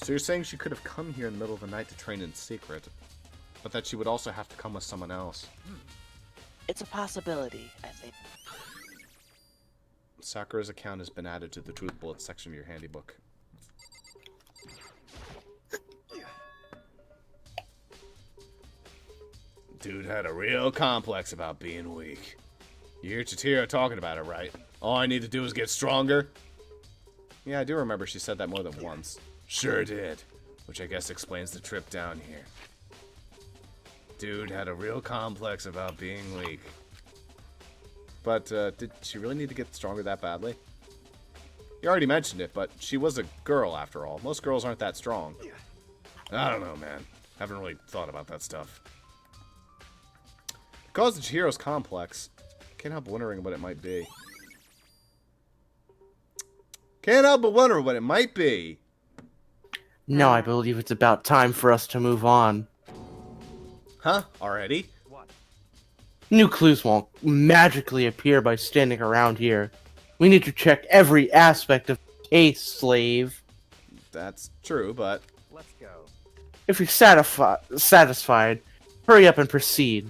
So you're saying she could have come here in the middle of the night to train in secret, but that she would also have to come with someone else. It's a possibility, I think. Sakura's account has been added to the Truth Bullet section of your handy book. Dude had a real complex about being weak. You hear Chihiro talking about it, right? All I need to do is get stronger? Yeah, I do remember she said that more than once. Sure did. Which I guess explains the trip down here. Dude had a real complex about being weak. But, did she really need to get stronger that badly? You already mentioned it, but she was a girl after all. Most girls aren't that strong. I don't know, man. Haven't really thought about that stuff. The cause of Chihiro's complex. Can't help wondering what it might be. Can't help but wonder what it might be. No, I believe it's about time for us to move on. Huh? Already? New clues won't magically appear by standing around here. We need to check every aspect of the case, slave. That's true, but... Let's go. If you're satisfied, hurry up and proceed.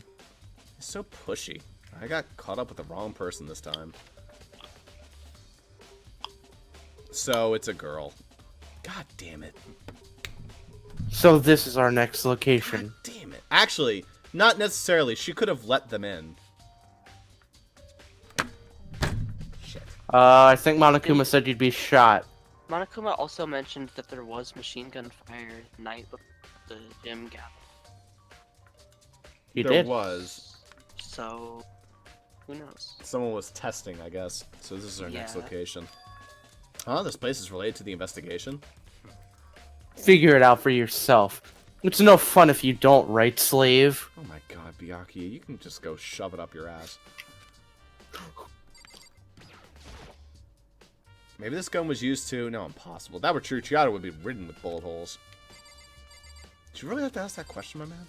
He's so pushy. I got caught up with the wrong person this time. So, it's a girl. God damn it. So this is our next location. God damn it. Actually, not necessarily. She could have let them in. Shit. I think Monokuma said you'd be shot. Monokuma also mentioned that there was machine gun fire the night before the gym gathering. You There did? was. So, who knows? Someone was testing, I guess. So this is our next Yeah. location. Huh? This place is related to the investigation? Figure it out for yourself. It's no fun if you don't, right, slave? Oh my god, Byakuya, you can just go shove it up your ass. Maybe this gun was used to... No, impossible. If that were true, Chiado would be ridden with bullet holes. Did you really have to ask that question, my man?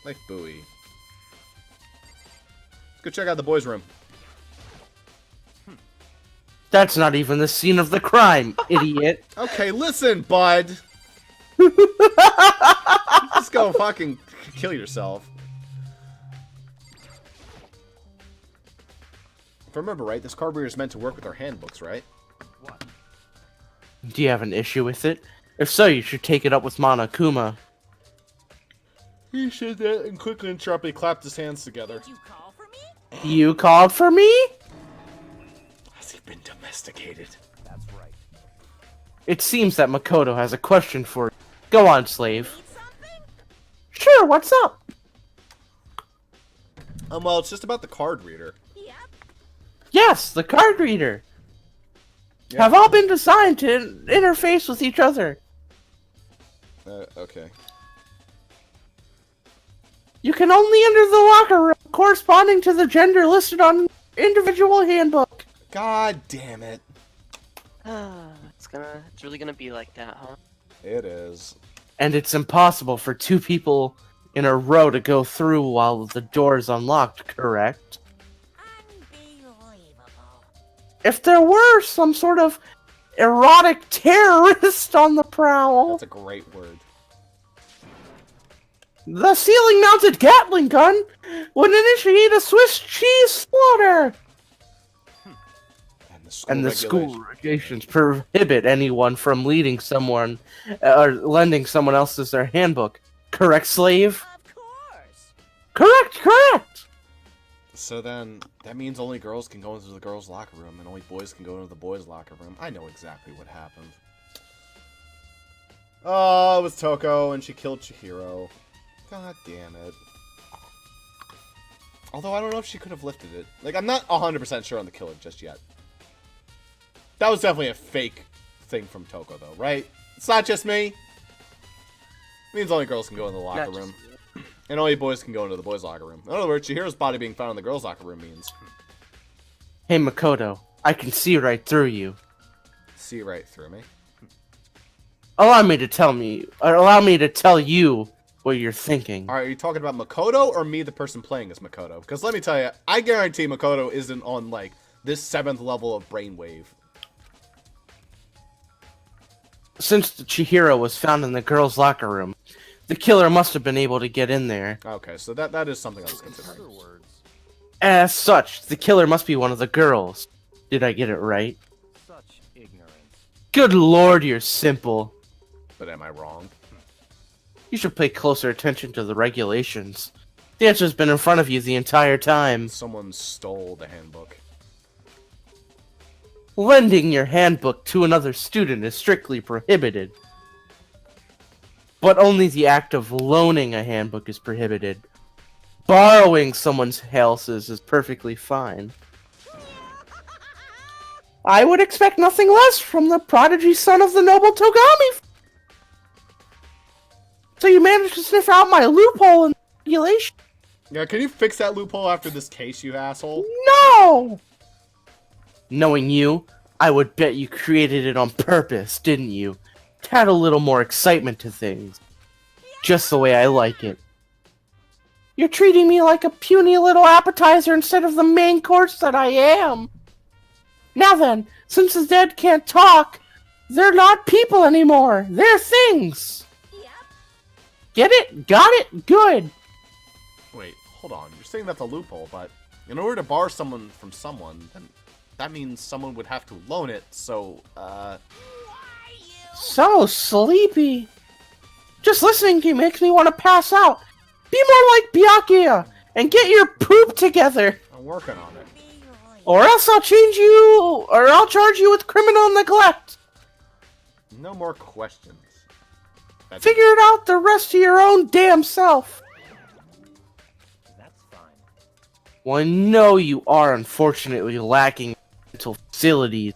Life buoy. Let's go check out the boys' room. That's not even the scene of the crime, idiot. Okay, listen, bud. Just go fucking kill yourself. If I remember right, this card reader is meant to work with our handbooks, right? What? Do you have an issue with it? If so, you should take it up with Monokuma. He said that and quickly and sharply clapped his hands together. Did you call for me? You called for me? Has he been domesticated? That's right. It seems that Makoto has a question for you. Go on, slave. Need something? Sure, what's up? Well, it's just about the card reader. Yep. Yes, the card reader. Yeah. Have all been designed to interface with each other. Okay. You can only enter the locker room corresponding to the gender listed on individual handbook. God damn it. It's really gonna be like that, huh? It is. And it's impossible for two people in a row to go through while the door is unlocked, correct? Unbelievable. If there were some sort of erotic terrorist on the prowl, That's a great word. the ceiling-mounted Gatling gun would initiate a Swiss cheese slaughter. And the school regulations prohibit anyone from leading someone or lending someone else's their handbook. Correct, slave? Of course. Correct! So then, that means only girls can go into the girls' locker room, and only boys can go into the boys' locker room. I know exactly what happened. Oh, it was Toko, and she killed Chihiro. God damn it. Although, I don't know if she could have lifted it. Like, I'm not 100% sure on the killer just yet. That was definitely a fake thing from Toko, though, right? It's not just me. It means only girls can go in the locker Not room. just- And only boys can go into the boys' locker room. In other words, Chihiro's body being found in the girls' locker room means... Hey, Makoto, I can see right through you. See right through me. Allow me to tell you what you're thinking. Alright, are you talking about Makoto or me, the person playing as Makoto? Because let me tell you, I guarantee Makoto isn't on, like, this 7th level of brainwave. Since the Chihiro was found in the girls' locker room, the killer must have been able to get in there. Okay, so that is something I was considering. Other words, As such, the killer must be one of the girls. Did I get it right? such ignorance. Good lord, you're simple. But am I wrong? You should pay closer attention to the regulations. The answer's been in front of you the entire time. Someone stole the handbook. Lending your handbook to another student is strictly prohibited. But only the act of loaning a handbook is prohibited. Borrowing someone else's is perfectly fine. I would expect nothing less from the prodigy son of the noble Togami. So you managed to sniff out my loophole in regulation? Yeah, can you fix that loophole after this case, you asshole? No! Knowing you, I would bet you created it on purpose, didn't you? To add a little more excitement to things. Just the way I like it. You're treating me like a puny little appetizer instead of the main course that I am. Now then, since the dead can't talk, they're not people anymore. They're things. Yep. Get it? Got it? Good. Wait, hold on. You're saying that's a loophole, but in order to borrow someone from someone, then that means someone would have to loan it, so, So sleepy. Just listening to you makes me want to pass out. Be more like Byakuya and get your poop together. I'm working on it. Or else I'll charge you with criminal neglect. No more questions. That's Figure it out the rest of your own damn self. That's fine. Well, I know you are unfortunately lacking mental facilities,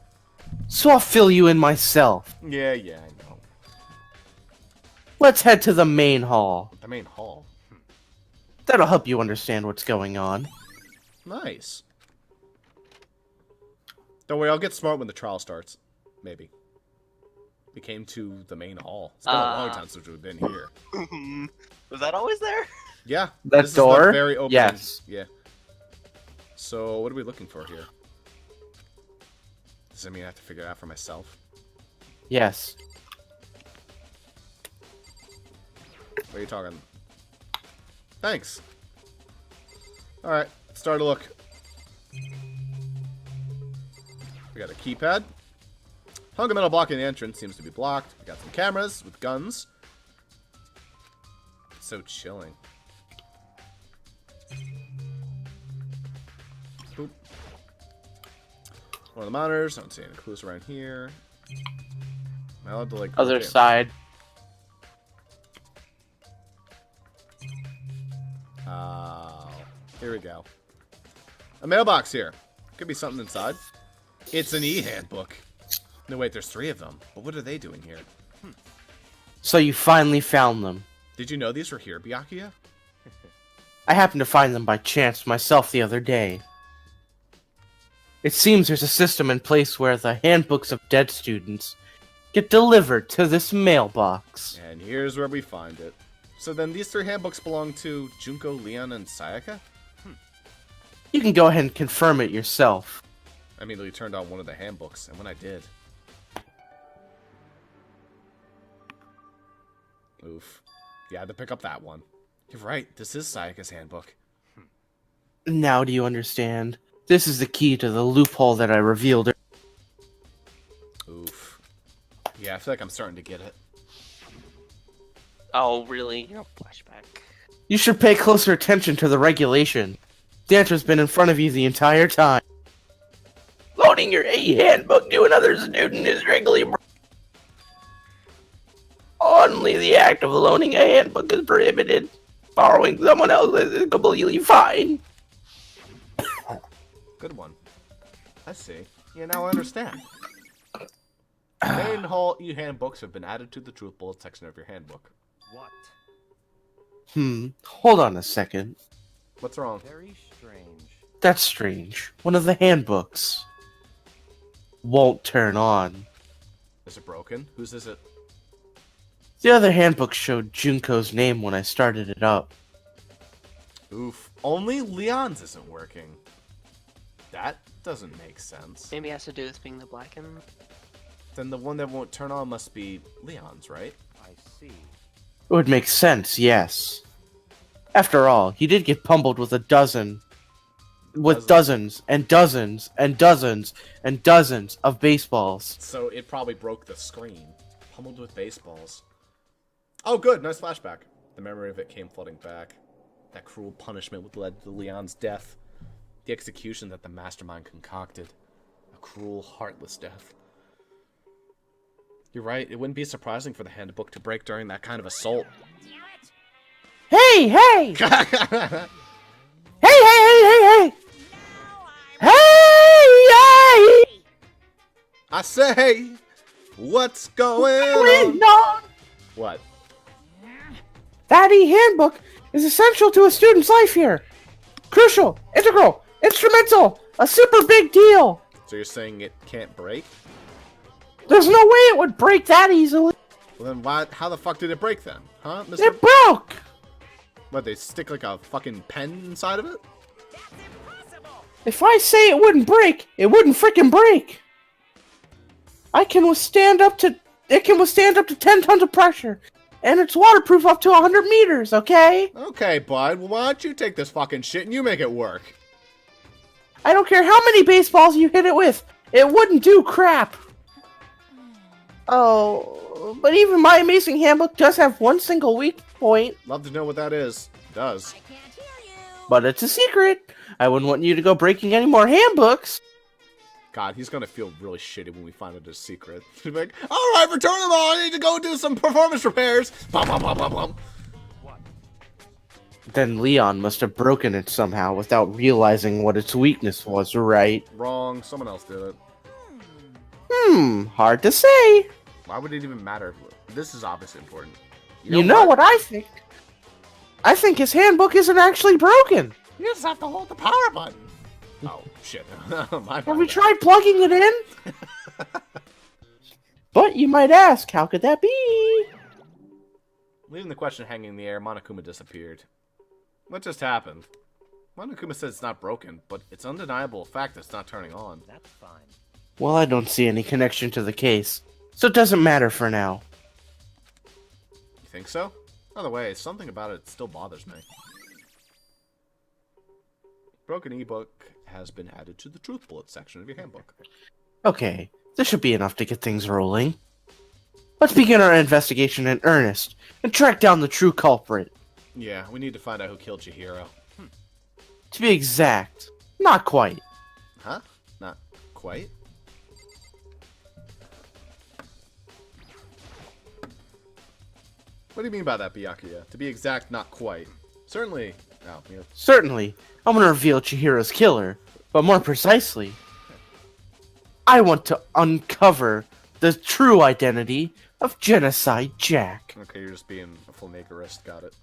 so I'll fill you in myself. Yeah, I know. Let's head to the main hall. The main hall. That'll help you understand what's going on. Nice. Don't worry, I'll get smart when the trial starts. Maybe. We came to the main hall. It's been a long time since we've been here. Was that always there? Yeah. That this door? Is the very open. Yes. Yeah. So, what are we looking for here? Does that mean I have to figure it out for myself? Yes. What are you talking? Thanks. Alright, start a look. We got a keypad. Hunk of metal blocking the entrance seems to be blocked. We got some cameras with guns. It's so chilling. Boop. One of the monitors. I don't see any clues around here. Am I allowed to, like, Other look in? side. Oh, here we go. A mailbox here. Could be something inside. It's an e-handbook. No, wait, there's 3 of them. But what are they doing here? So you finally found them. Did you know these were here, Byakuya? I happened to find them by chance myself the other day. It seems there's a system in place where the handbooks of dead students get delivered to this mailbox. And here's where we find it. So then these 3 handbooks belong to Junko, Leon, and Sayaka? You can go ahead and confirm it yourself. I immediately turned on one of the handbooks, and when I did... Oof. Yeah, I had to pick up that one. You're right, this is Sayaka's handbook. Now do you understand? This is the key to the loophole that I revealed. Oof. Yeah, I feel like I'm starting to get it. Oh, really? You know, flashback. You should pay closer attention to the regulation. The answer's been in front of you the entire time. Loaning your handbook to another student is regularly only the act of loaning a handbook is prohibited. Borrowing someone else's is completely fine. Good one. I see. Yeah, now I understand. Main hall e-handbooks have been added to the truth bullet section of your handbook. What? Hold on a second. What's wrong? Very strange. That's strange. One of the handbooks won't turn on. Is it broken? Whose is it? The other handbook showed Junko's name when I started it up. Oof. Only Leon's isn't working. That doesn't make sense. Maybe it has to do with being the blackened. Then the one that won't turn on must be Leon's, right? I see. It would make sense, yes. After all, he did get pummeled with dozens and dozens and dozens and dozens of baseballs. So it probably broke the screen. Pummeled with baseballs. Oh, good. Nice flashback. The memory of it came flooding back. That cruel punishment which led to Leon's death. The execution that the mastermind concocted. A cruel, heartless death. You're right. It wouldn't be surprising for the handbook to break during that kind of assault. Hey, hey! Hey, hey, hey, hey, hey! Hey, hey! I say, what's going Going on? on? What? That e-handbook is essential to a student's life here. Crucial, integral, instrumental, a super big deal. So you're saying it can't break? There's no way it would break that easily. Well then why, how the fuck did it break then? Huh, Mr. It broke. What, they stick like a fucking pen inside of it? If I say it wouldn't break, it wouldn't frickin' break. It can withstand up to 10 tons of pressure. And it's waterproof up to 100 meters, okay? Okay, bud, well, why don't you take this fucking shit and you make it work? I don't care how many baseballs you hit it with. It wouldn't do crap. Oh, but even my amazing handbook does have one single weak point. Love to know what that is. It does. I can't hear you. But it's a secret. I wouldn't want you to go breaking any more handbooks. God, he's gonna feel really shitty when we find out his secret. He'll be like, alright, return them all, I need to go do some performance repairs. Bum, bum, bum, bum, bum. Then Leon must have broken it somehow without realizing what its weakness was, right? Wrong, someone else did it. Hard to say. Why would it even matter? This is obviously important. You know what I think? I think his handbook isn't actually broken. You just have to hold the power button. Oh, shit. My Have we bad. tried plugging it in? But you might ask, how could that be? Leaving the question hanging in the air, Monokuma disappeared. What just happened? Monokuma says it's not broken, but it's undeniable fact it's not turning on. That's fine. Well, I don't see any connection to the case, so it doesn't matter for now. You think so? By the way, something about it still bothers me. Broken ebook has been added to the truth bullet section of your handbook. Okay, this should be enough to get things rolling. Let's begin our investigation in earnest and track down the true culprit. Yeah, we need to find out who killed Chihiro. To be exact, not quite. Huh? Not quite? What do you mean by that, Byakuya? To be exact, not quite. Certainly. Oh, yeah. Certainly, I'm going to reveal Chihiro's killer, but more precisely, I want to uncover the true identity of Genocide Jack. Okay, you're just being a full makerist. Got it.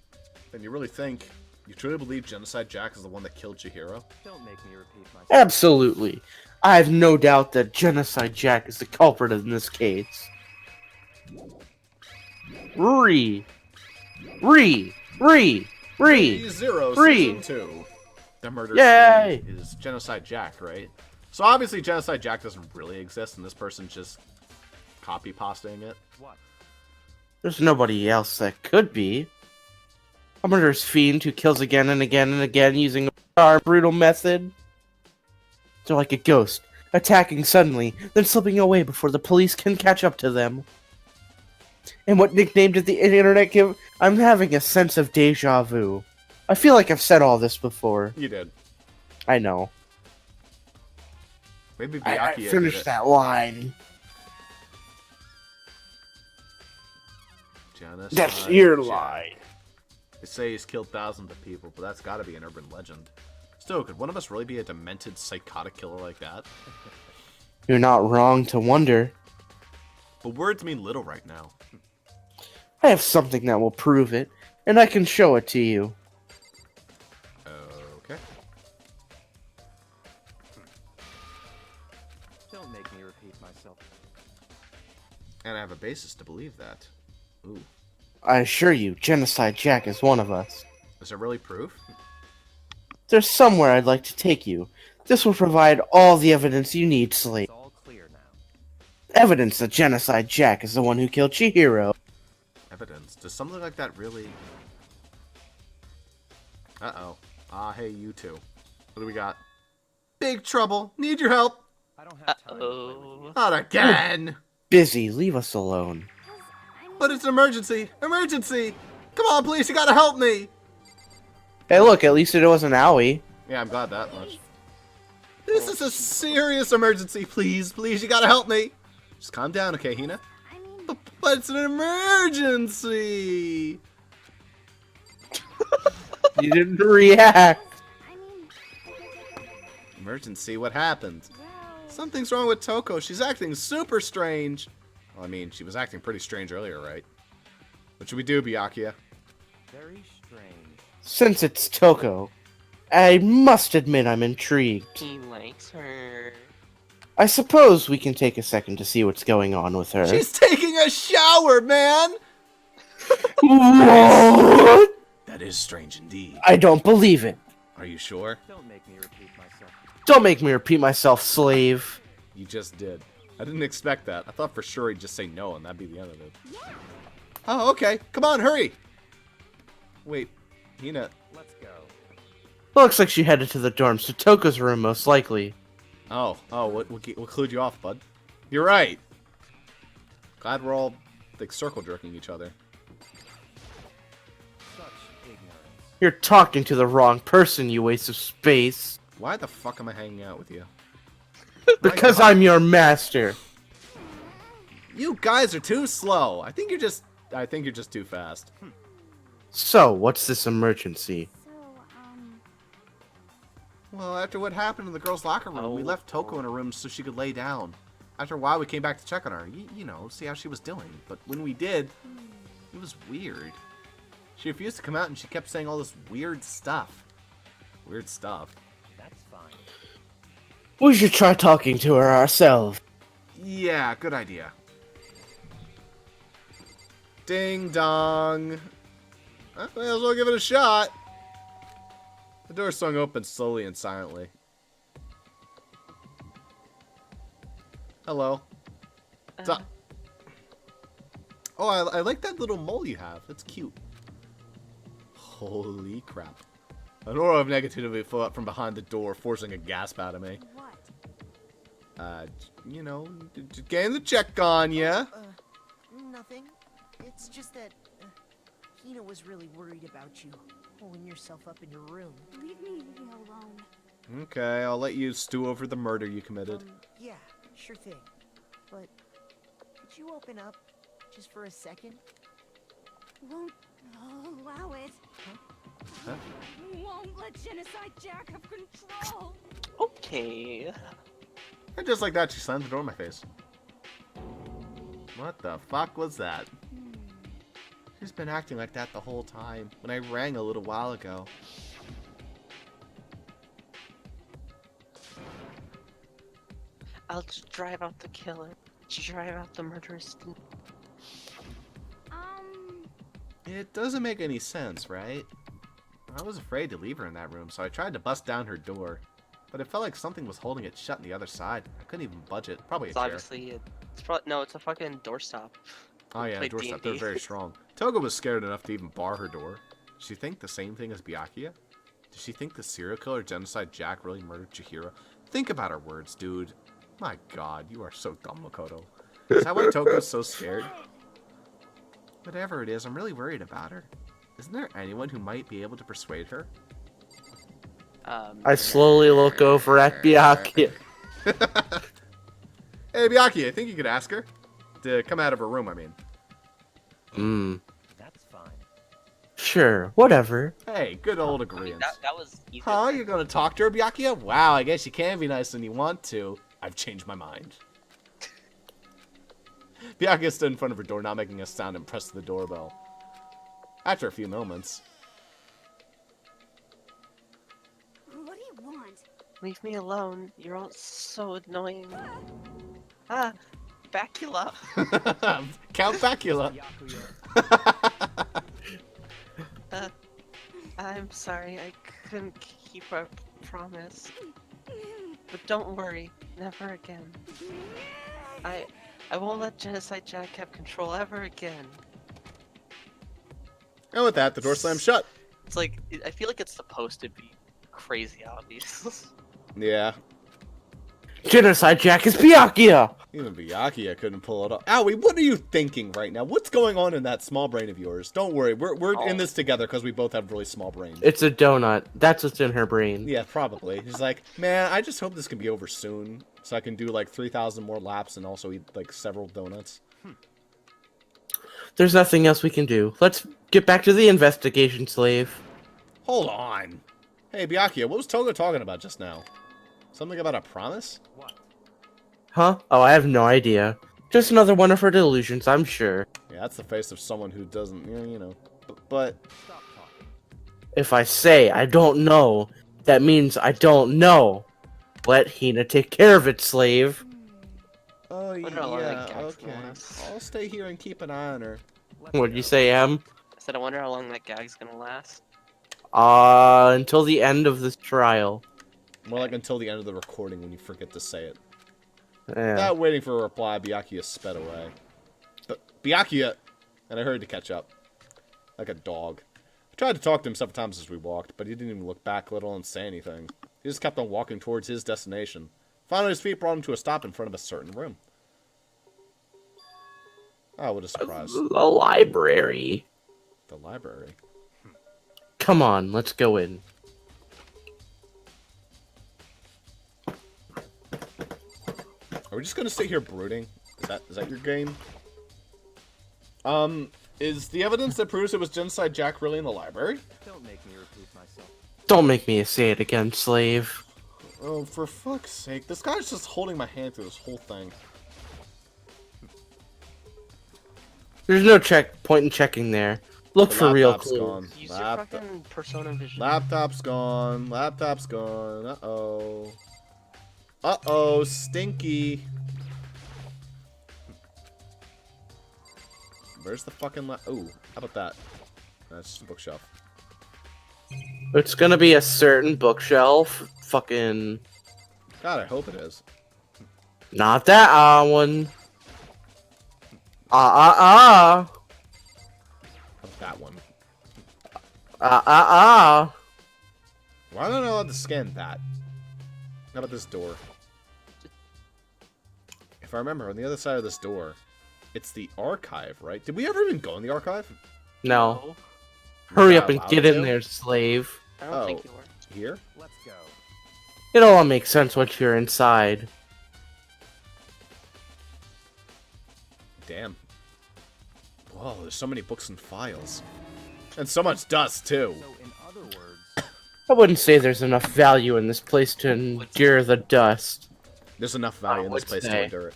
Then you really think, you truly believe Genocide Jack is the one that killed Chihiro? Don't make me repeat myself. Absolutely. I have no doubt that Genocide Jack is the culprit in this case. Zero Three. Season 2. The murder Yay! scene is Genocide Jack, right? So obviously Genocide Jack doesn't really exist, and this person's just copy-pasting it. What? There's nobody else that could be. A murderous fiend who kills again and again and again using a bizarre, brutal method. They're like a ghost, attacking suddenly, then slipping away before the police can catch up to them. And what nickname did the internet give? I'm having a sense of deja vu. I feel like I've said all this before. You did. I know. Maybe I Byakuya did finished it. that line. Genocide That's your Jack. line. They say he's killed thousands of people, but that's gotta be an urban legend. Still, could one of us really be a demented, psychotic killer like that? You're not wrong to wonder. But words mean little right now. I have something that will prove it, and I can show it to you. Okay. Don't make me repeat myself. And I have a basis to believe that. Ooh. I assure you, Genocide Jack is one of us. Is there really proof? There's somewhere I'd like to take you. This will provide all the evidence you need, Slate. It's all clear now. Evidence that Genocide Jack is the one who killed Chihiro. Evidence? Does something like that really... Uh-oh. Ah, hey, you two. What do we got? Big trouble. Need your help. I don't have time to play with Uh-oh. you. Not again. Busy, leave us alone. But it's an emergency. Emergency. Come on, please. You gotta help me. Hey, look, at least it wasn't Aoi. Yeah, I'm glad that much. This is a serious emergency. Please, please, you gotta help me. Just calm down, okay, Hina? But it's an emergency. You didn't react. Emergency? What happened? Something's wrong with Toko. She's acting super strange. Well, I mean, she was acting pretty strange earlier, right? What should we do, Byakuya? Very strange. Since it's Toko, I must admit I'm intrigued. He likes her. I suppose we can take a second to see what's going on with her. She's taking a shower, man! What? That is strange indeed. I don't believe it. Are you sure? Don't make me repeat myself. Don't make me repeat myself, slave. You just did. I didn't expect that. I thought for sure he'd just say no and that'd be the end of it. Oh, okay. Come on, hurry! Wait, Hina. Let's go. Looks like she headed to the dorms to Toko's room, most likely. Oh, what clued you off, bud? You're right. Glad we're all, like, circle jerking each other. Such ignorance. You're talking to the wrong person, you waste of space. Why the fuck am I hanging out with you? Because My God. I'm your master. You guys are too slow. I think you're just too fast. So, what's this emergency? Well, after what happened in the girls' locker room, we left Toko in her room so she could lay down. After a while, we came back to check on her, you know, see how she was doing. But when we did, it was weird. She refused to come out and she kept saying all this weird stuff. Weird stuff. That's fine. We should try talking to her ourselves. Yeah, good idea. Ding dong. I may as well give it a shot. The door swung open slowly and silently. Hello. Oh, I like that little mole you have. That's cute. Holy crap. An aura of negativity flew out from behind the door, forcing a gasp out of me. What? You know, getting the check on ya. Nothing. It's just that Hina was really worried about you, pulling yourself up in your room. Leave me alone. Okay, I'll let you stew over the murder you committed. Yeah, sure thing. But could you open up just for a second? Won't allow it. Huh? Won't let Genocide Jack have control. Okay. And just like that, she slammed the door in my face. What the fuck was that? She's been acting like that the whole time, when I rang a little while ago. I'll just drive out the killer. Drive out the murderous. It doesn't make any sense, right? I was afraid to leave her in that room, so I tried to bust down her door. But it felt like something was holding it shut on the other side. I couldn't even budge it. Probably a It's chair. obviously no, it's a fucking doorstop. Oh yeah, Play doorstep. D&D. They're very strong. Toga was scared enough to even bar her door. Does she think the same thing as Byakuya? Does she think the serial killer Genocide Jack really murdered Chihiro? Think about her words, dude. My god, you are so dumb, Makoto. Is that why Toko's so scared? Whatever it is, I'm really worried about her. Isn't there anyone who might be able to persuade her? I slowly look over at Byakuya. Hey, Byakuya, I think you could ask her to come out of her room, I mean. That's fine. Sure, whatever. Hey, good old I mean, agreement. that was easy. Huh? You're gonna talk to her, Byakuya? Wow, I guess you can be nice when you want to. I've changed my mind. Byakuya stood in front of her door, not making a sound, and pressed the doorbell. After a few moments, What do you want? Leave me alone. You're all so annoying. Ah, Bacula. Count Bacula. Byakuya. I'm sorry, I couldn't keep our promise. But don't worry, never again. I won't let Genocide Jack have control ever again. And with that, the door slams shut. It's like, I feel like it's supposed to be crazy obvious. Yeah. Genocide Jack is Byakuya! Even Byakuya couldn't pull it off. Owie, what are you thinking right now? What's going on in that small brain of yours? Don't worry, we're in this together because we both have really small brains. It's a donut. That's what's in her brain. Yeah, probably. He's like, man, I just hope this can be over soon, so I can do like 3,000 more laps and also eat like several donuts. There's nothing else we can do. Let's get back to the investigation, slave. Hold on. Hey, Byakuya, what was Toga talking about just now? Something about a promise? What? Huh? Oh, I have no idea. Just another one of her delusions, I'm sure. Yeah, that's the face of someone who doesn't, you know. But Stop talking. If I say I don't know, that means I don't know. Let Hina take care of it, slave. oh Wonder how long that yeah, gag's okay. gonna last. I'll stay here and keep an eye on her. Let's What'd you go. say, Em? I said, I wonder how long that gag's gonna last. Until the end of this trial. More like until the end of the recording when you forget to say it. Yeah. Without waiting for a reply, Byakuya sped away. But Byakuya, and I hurried to catch up, like a dog. I tried to talk to him several times as we walked, but he didn't even look back, let alone say anything. He just kept on walking towards his destination. Finally, his feet brought him to a stop in front of a certain room. Oh, what a surprise. The library. The library. Come on, let's go in. Are we just gonna sit here brooding? Is that your game? Is the evidence that proves it was Genocide Jack really in the library? Don't make me repeat myself. Don't make me say it again, slave. Oh, for fuck's sake. This guy's just holding my hand through this whole thing. There's no point in checking there. Look The for real laptop's clues. gone. Use your Laptop- fucking Persona Vision. Laptop's gone. Laptop's gone. Uh-oh. Uh-oh, stinky. Where's the fucking Oh, how about that? That's just a bookshelf. It's gonna be a certain bookshelf. Fucking. God, I hope it is. Not that one. How about that one? Why am I not allowed to scan that? How about this door? If I remember, on the other side of this door, it's the archive, right? Did we ever even go in the archive? No. We're Hurry not up and allowed get in to? there, slave. I don't Oh. think you were. Here? Let's go. It'll all make sense once you're inside. Damn. Whoa, there's so many books and files. And so much dust, too. So, in other words, I wouldn't say there's enough value in this place to endure the dust. There's enough value in this would place to say. endure it.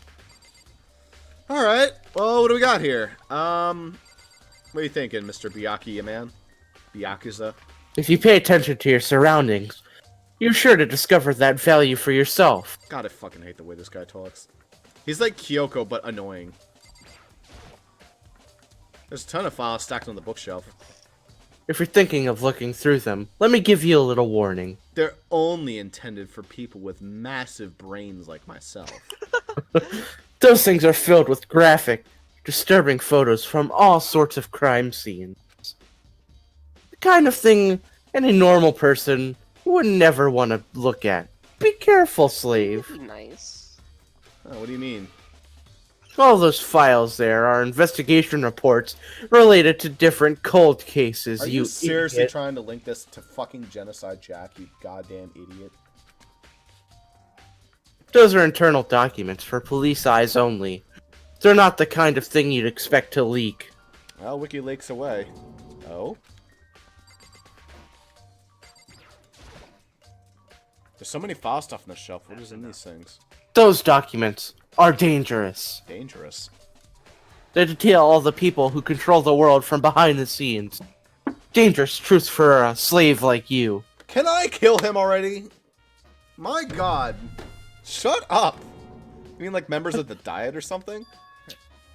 Alright, well, what do we got here? What are you thinking, Mr. Byakuya man? Byakuza? If you pay attention to your surroundings, you're sure to discover that value for yourself. God, I fucking hate the way this guy talks. He's like Kyoko, but annoying. There's a ton of files stacked on the bookshelf. If you're thinking of looking through them, let me give you a little warning. They're only intended for people with massive brains like myself. Those things are filled with graphic, disturbing photos from all sorts of crime scenes. The kind of thing any normal person would never want to look at. Be careful, slave. Be nice. Oh, what do you mean? All those files there are investigation reports related to different cold cases, Are you seriously idiot. trying to link this to fucking Genocide Jack, you goddamn idiot? Those are internal documents for police eyes only. They're not the kind of thing you'd expect to leak. Well, WikiLeaks away. Oh? There's so many file stuff on the shelf. What is in these things? Those documents are dangerous. Dangerous. They detail all the people who control the world from behind the scenes. Dangerous truth for a slave like you. Can I kill him already? My god. Shut up. You mean like members of the Diet or something?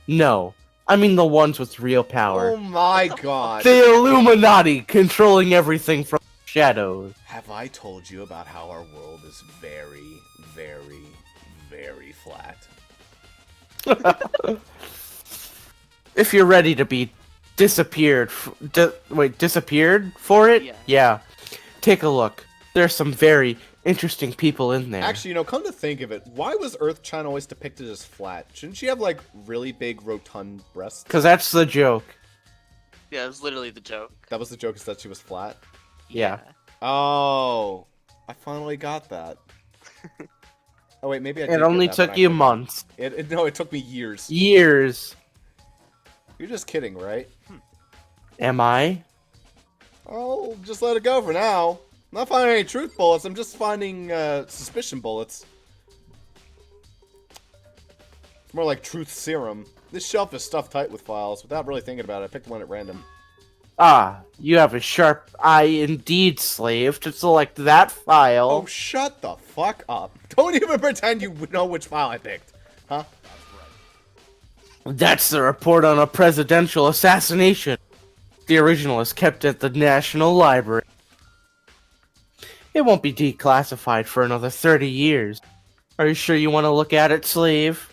No, I mean the ones with real power. Oh my god. The Illuminati controlling everything from shadows. Have I told you about how our world is very, very, very flat? If you're ready to be disappeared for it? Yeah. Yeah. Take a look. There's some very interesting people in there. Actually, you know, come to think of it, why was Earth-chan always depicted as flat? Shouldn't she have, like, really big, rotund breasts? Because that's the joke. Yeah, it was literally the joke. That was the joke, is that she was flat? Yeah. Oh, I finally got that. Oh, wait, maybe I did It only get that, took but you I couldn't. months. No, it took me years. Years. You're just kidding, right? Am I? Oh, just let it go for now. I'm not finding any truth bullets, I'm just finding suspicion bullets. It's more like truth serum. This shelf is stuffed tight with files. Without really thinking about it, I picked one at random. Ah, you have a sharp eye indeed, slave, to select that file. Oh, shut the fuck up. Don't even pretend you know which file I picked. Huh? That's the report on a presidential assassination. The original is kept at the National Library. It won't be declassified for another 30 years. Are you sure you want to look at it, slave?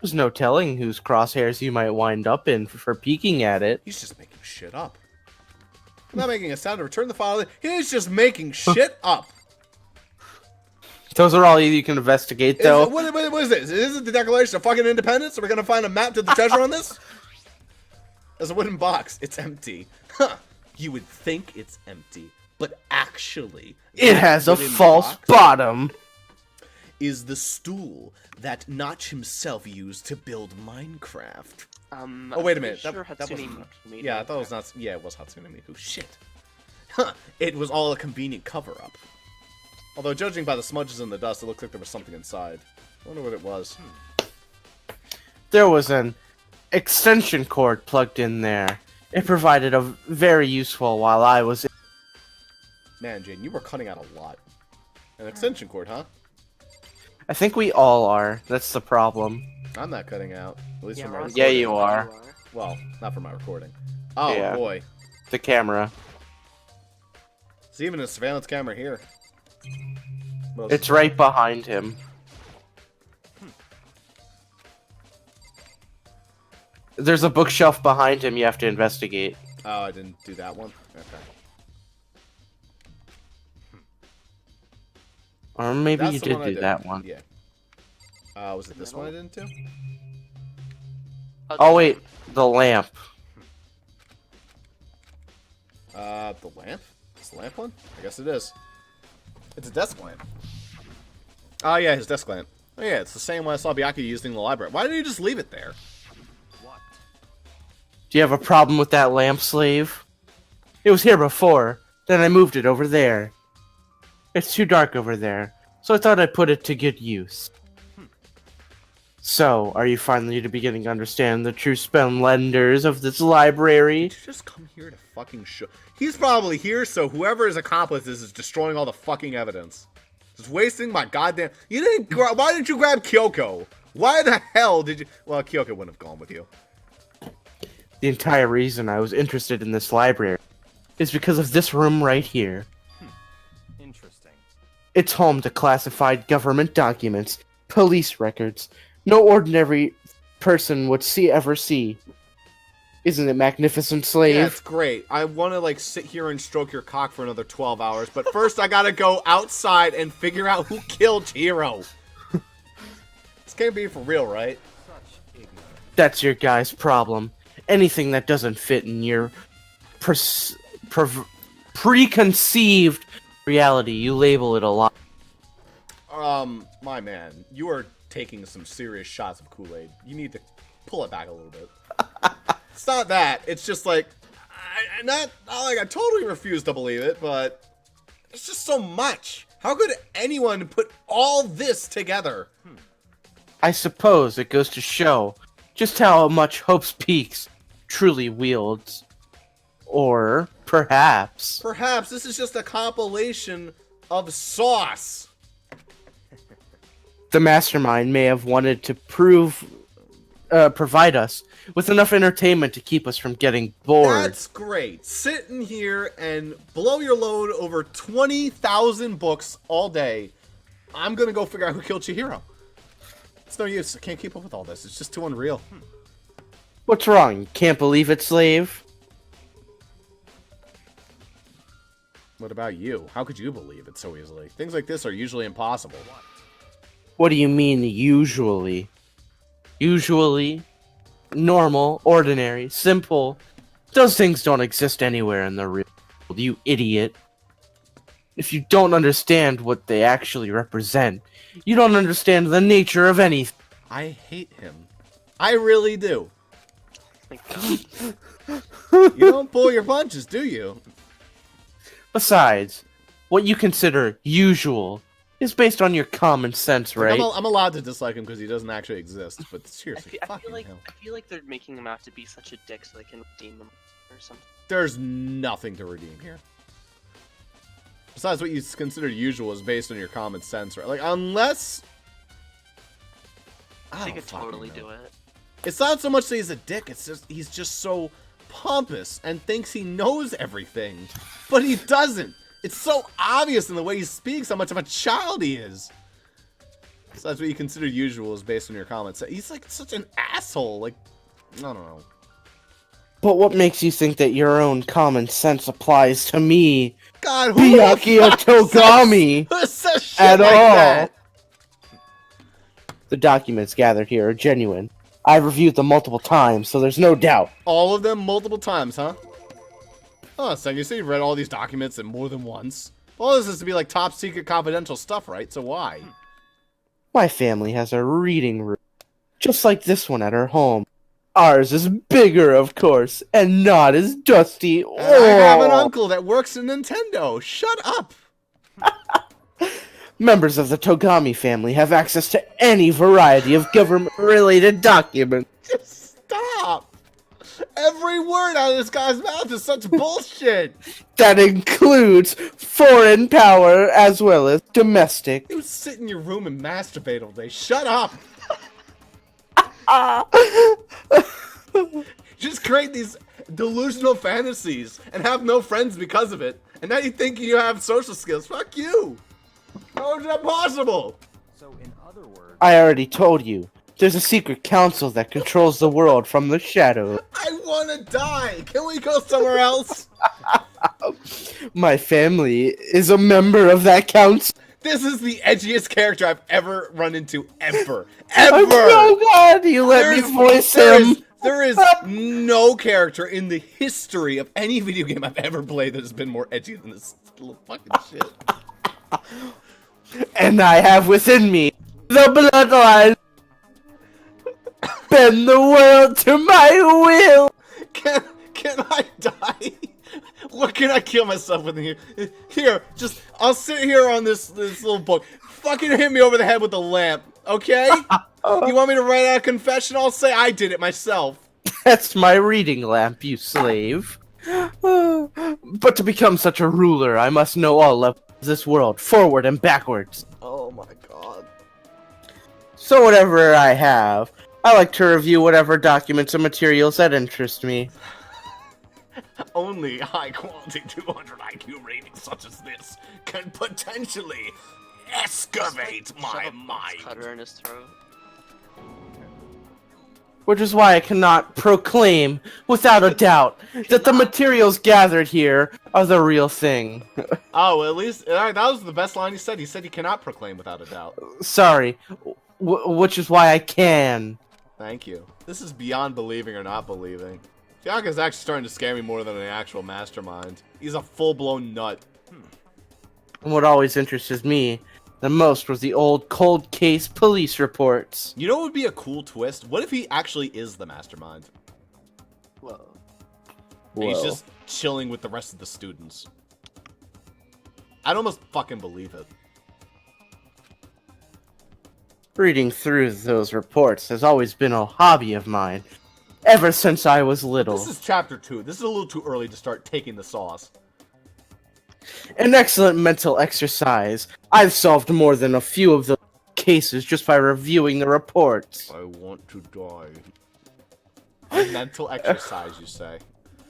There's no telling whose crosshairs you might wind up in for peeking at it. He's just making shit up. I'm not making a sound to return the file. He's just making shit up. Those are all you can investigate, though. What is this? Is it the Declaration of fucking Independence? Are we gonna find a map to the treasure on this? There's a wooden box. It's empty. Huh. You would think it's empty, but actually... It has a false bottom. Is the stool that Notch himself used to build Minecraft. Oh, wait a minute. Sure That Hatsune wasn't... Miku made Yeah, I it. thought it was not... Yeah, it was Hatsune Miku. Shit. Huh. It was all a convenient cover-up. Although, judging by the smudges in the dust, it looked like there was something inside. I wonder what it was. There was an extension cord plugged in there. It provided a very useful while I was... Man, Jaden, you were cutting out a lot. An extension cord, huh? I think we all are. That's the problem. I'm not cutting out. At least Yeah, from my Ross, Yeah, recording. you are. Well, not for my recording. Oh, Yeah. boy. The camera. There's even a surveillance camera here. Well, It's right behind him. There's a bookshelf behind him you have to investigate. Oh, I didn't do that one? Okay. Or maybe That's you the did one I do that one. Yeah. Was it this one I didn't do? Oh wait, the lamp. The lamp? It's the lamp one? I guess it is. It's a desk lamp. Oh, yeah, his desk lamp. Oh, yeah, it's the same one I saw Byakuya using in the library. Why didn't you just leave it there? What? Do you have a problem with that lamp, slave? It was here before, then I moved it over there. It's too dark over there, so I thought I'd put it to good use. So, are you finally beginning to understand the true splendors of this library? Did you just come here to fucking show? He's probably here, so whoever his accomplice is destroying all the fucking evidence. Just wasting my goddamn... You didn't... Why didn't you grab Kyoko? Why the hell did you... Well, Kyoko wouldn't have gone with you. The entire reason I was interested in this library is because of this room right here. Interesting. It's home to classified government documents, police records, no ordinary person would ever see. Isn't it magnificent, slave? Yeah, it's great. I want to, like, sit here and stroke your cock for another 12 hours, but first I gotta go outside and figure out who killed Chihiro. This can't be for real, right? Such ignorance. That's your guy's problem. Anything that doesn't fit in your preconceived reality, you label it a lie. My man, you are taking some serious shots of Kool-Aid. You need to pull it back a little bit. It's not that. It's just like, not like I totally refuse to believe it, but it's just so much. How could anyone put all this together? I suppose it goes to show just how much Hope's Peaks truly wields. Or perhaps Perhaps this is just a compilation of sauce. the mastermind may have wanted to provide us with enough entertainment to keep us from getting bored. That's great. Sitting here and blow your load over 20,000 books all day. I'm gonna go figure out who killed Chihiro. It's no use. I can't keep up with all this. It's just too unreal. What's wrong? You can't believe it, slave? What about you? How could you believe it so easily? Things like this are usually impossible. What do you mean, usually? Usually? Normal, ordinary, simple. Those things don't exist anywhere in the real world, you idiot. If you don't understand what they actually represent, you don't understand the nature of anything. I hate him. I really do. Like, You don't pull your punches, do you? Besides, what you consider usual is based on your common sense, Like, right? I'm allowed to dislike him because he doesn't actually exist, but seriously, I fucking feel hell. like they're making him out to be such a dick so they can redeem him or something. There's nothing to redeem here. Besides, what you consider usual is based on your common sense, right? Like, unless... I They don't could fucking totally know. do it. It's not so much that he's a dick, it's just he's just so pompous and thinks he knows everything. But he doesn't. It's so obvious in the way he speaks how much of a child he is. So that's what you consider usual is based on your common sense. He's like such an asshole. Like, I don't know. But what makes you think that your own common sense applies to me, God, who the Byakuya fuck Togami, Who says shit at like all? that? The documents gathered here are genuine. I've reviewed them multiple times, so there's no doubt. All of them multiple times, huh? Oh, so you say you've read all these documents and more than once. Well, this is to be like top secret confidential stuff, right? So why? My family has a reading room, just like this one at our home. Ours is bigger, of course, and not as dusty. And I have an Oh. uncle that works in Nintendo. Shut up. Members of the Togami family have access to any variety of government-related documents. Just stop. Every word out of this guy's mouth is such bullshit. That includes foreign power as well as domestic. You sit in your room and masturbate all day. Shut up. Just create these delusional fantasies and have no friends because of it. And now you think you have social skills. Fuck you. How is that possible? So, in other words, I already told you. There's a secret council that controls the world from the shadows. I wanna die. Can we go somewhere else? My family is a member of that council. This is the edgiest character I've ever run into, ever. I'm Ever! so glad you let me voice him. There is no character in the history of any video game I've ever played that has been more edgy than this little fucking shit. And I have within me the bloodline. Bend the world to my will. Can I die? What can I kill myself with here? Here, just I'll sit here on this little book. Fucking hit me over the head with a lamp, okay? You want me to write out a confession? I'll say I did it myself. That's my reading lamp, you slave. But to become such a ruler, I must know all levels of this world, forward and backwards. Oh my god. So whatever I have, I like to review whatever documents and materials that interest me. Only high-quality 200 IQ ratings such as this can potentially excavate my Shove a box mind. cutter in his throat. Which is why I cannot proclaim, without a doubt, that the materials gathered here are the real thing. Oh, well, at least that was the best line he said. He said he cannot proclaim without a doubt. Sorry, which is why I can. Thank you. This is beyond believing or not believing. Byakuya's actually starting to scare me more than an actual mastermind. He's a full-blown nut. And what always interested me the most was the old cold case police reports. You know what would be a cool twist? What if he actually is the mastermind? Whoa. And he's Whoa. just chilling with the rest of the students. I'd almost fucking believe it. Reading through those reports has always been a hobby of mine, ever since I was little. This is chapter 2. This is a little too early to start taking the sauce. An excellent mental exercise. I've solved more than a few of the cases just by reviewing the reports. I want to die. A mental exercise, you say?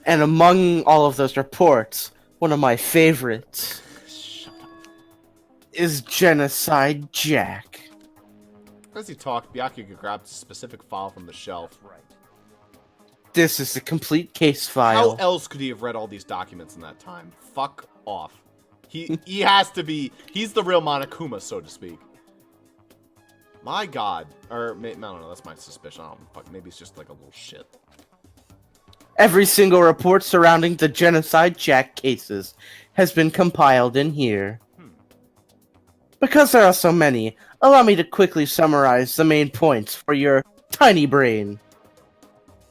And among all of those reports, one of my favorites Shut up. is Genocide Jack. As he talked, Byakuya grabbed a specific file from the shelf. Right. This is the complete case How file. else could he have read all these documents in that time? Fuck off. He has to be... He's the real Monokuma, so to speak. My god. Or, I don't know, that's my suspicion. I don't know, fuck, maybe it's just like a little shit. Every single report surrounding the Genocide Jack cases has been compiled in here. Because there are so many, allow me to quickly summarize the main points for your tiny brain.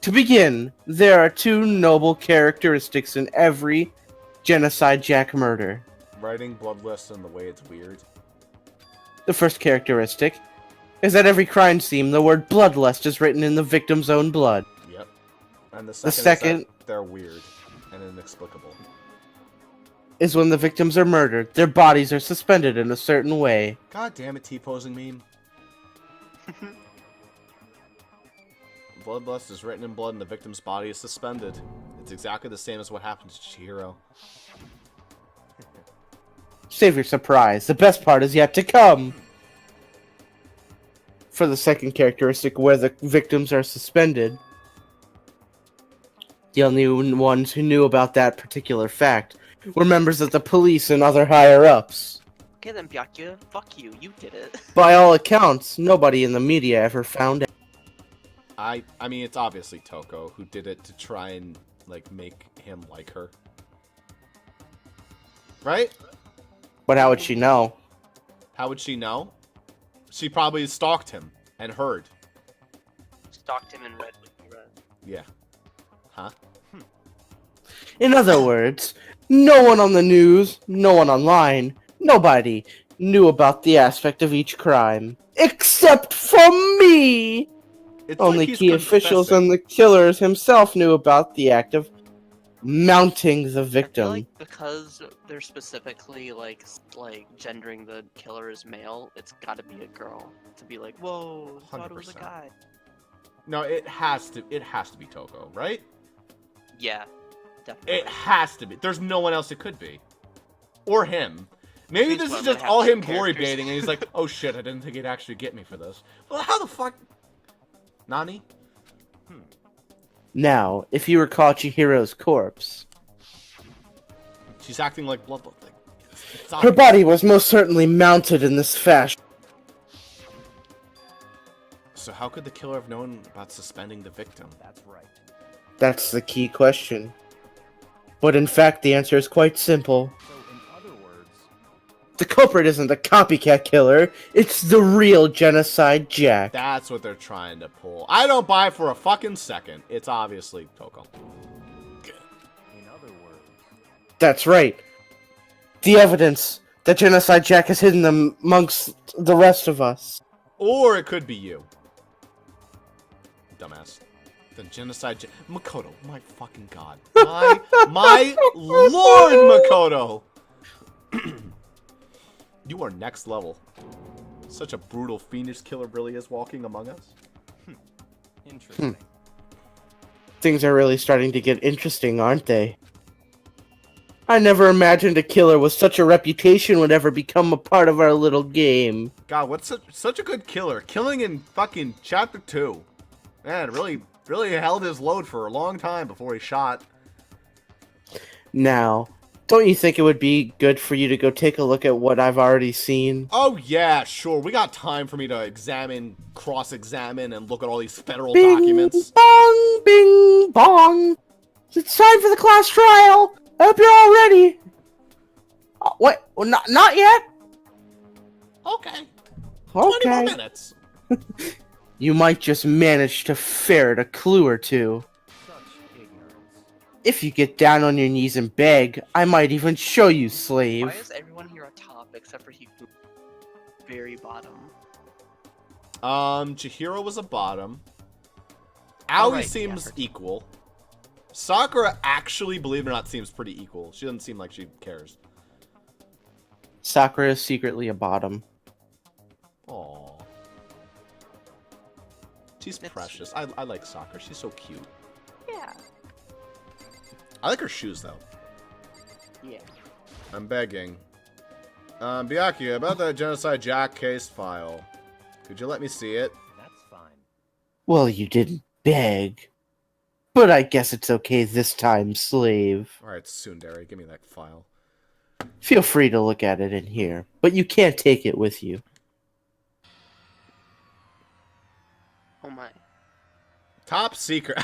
To begin, there are two noble characteristics in every Genocide Jack murder. Writing bloodlust and the way it's weird. The first characteristic is that every crime scene, the word bloodlust is written in the victim's own blood. Yep. And the second is that they're weird and inexplicable. Is when the victims are murdered, their bodies are suspended in a certain way. God damn it, T-posing meme. Bloodlust is written in blood and the victim's body is suspended. It's exactly the same as what happened to Chihiro. Save your surprise. The best part is yet to come. For the second characteristic, where the victims are suspended, the only ones who knew about that particular fact were members of the police and other higher-ups. Okay then, Byakuya, fuck you, you did it. By all accounts, nobody in the media ever found out. I mean, it's obviously Toko who did it to try and, like, make him like her. Right? But how would she know? How would she know? She probably stalked him and heard. Stalked him and read what he read. Yeah. Huh? In other words, no one on the news, no one online, nobody knew about the aspect of each crime. Except for me! It's Only like he's key officials confessing. and the killers himself knew about the act of mounting the I feel victim. like because they're specifically like gendering the killer as male, it's gotta be a girl to be like, whoa, I thought it was a 100%. guy. No, it has to be Toko, right? Yeah, definitely. It has to be. There's no one else it could be. Or him. Maybe Means this what, is I'm just gonna have all two him glory characters. baiting and he's like, oh shit, I didn't think he'd actually get me for this. Well, how the fuck? Nani? Now, if you recall Chihiro's corpse, She's acting like Bloodlet. Like, it's her obvious. body was most certainly mounted in this fashion. So how could the killer have known about suspending the victim? That's right. That's the key question. But in fact, the answer is quite simple. So, in other words, The culprit isn't the copycat killer, it's the real Genocide Jack. That's what they're trying to pull. I don't buy for a fucking second. It's obviously Toko. in other words, That's right. The evidence that Genocide Jack has hidden amongst the rest of us. Or it could be you. Dumbass. The genocide... Makoto, my fucking god. My lord, Makoto! You are next level. Such a brutal fiendish killer really is walking among us. interesting. Things are really starting to get interesting, aren't they? I never imagined a killer with such a reputation would ever become a part of our little game. God, what's such a good killer. Killing in fucking chapter 2. Man, really held his load for a long time before he shot. Now, don't you think it would be good for you to go take a look at what I've already seen? Oh yeah, sure. We got time for me to examine, cross-examine, and look at all these federal Bing documents. bong, bing bong. It's time for the class trial. I hope you're all ready. What? Well, not yet? Okay. 20 more Okay. minutes. You might just manage to ferret a clue or two. Such ignorance. If you get down on your knees and beg, I might even show you, slave. Why is everyone here a top except for Hiku? Very bottom. Chihiro was a bottom. Aoi right, seems yeah. equal. Sakura actually, believe it or not, seems pretty equal. She doesn't seem like she cares. Sakura is secretly a bottom. Aww. She's That's precious. I like Sakura. She's so cute. Yeah. I like her shoes, though. Yeah. I'm begging. Byakuya, about the Genocide Jack case file. Could you let me see it? That's fine. Well, you didn't beg. But I guess it's okay this time, slave. Alright, tsundere, give me that file. Feel free to look at it in here, but you can't take it with you. Oh my. Top secret.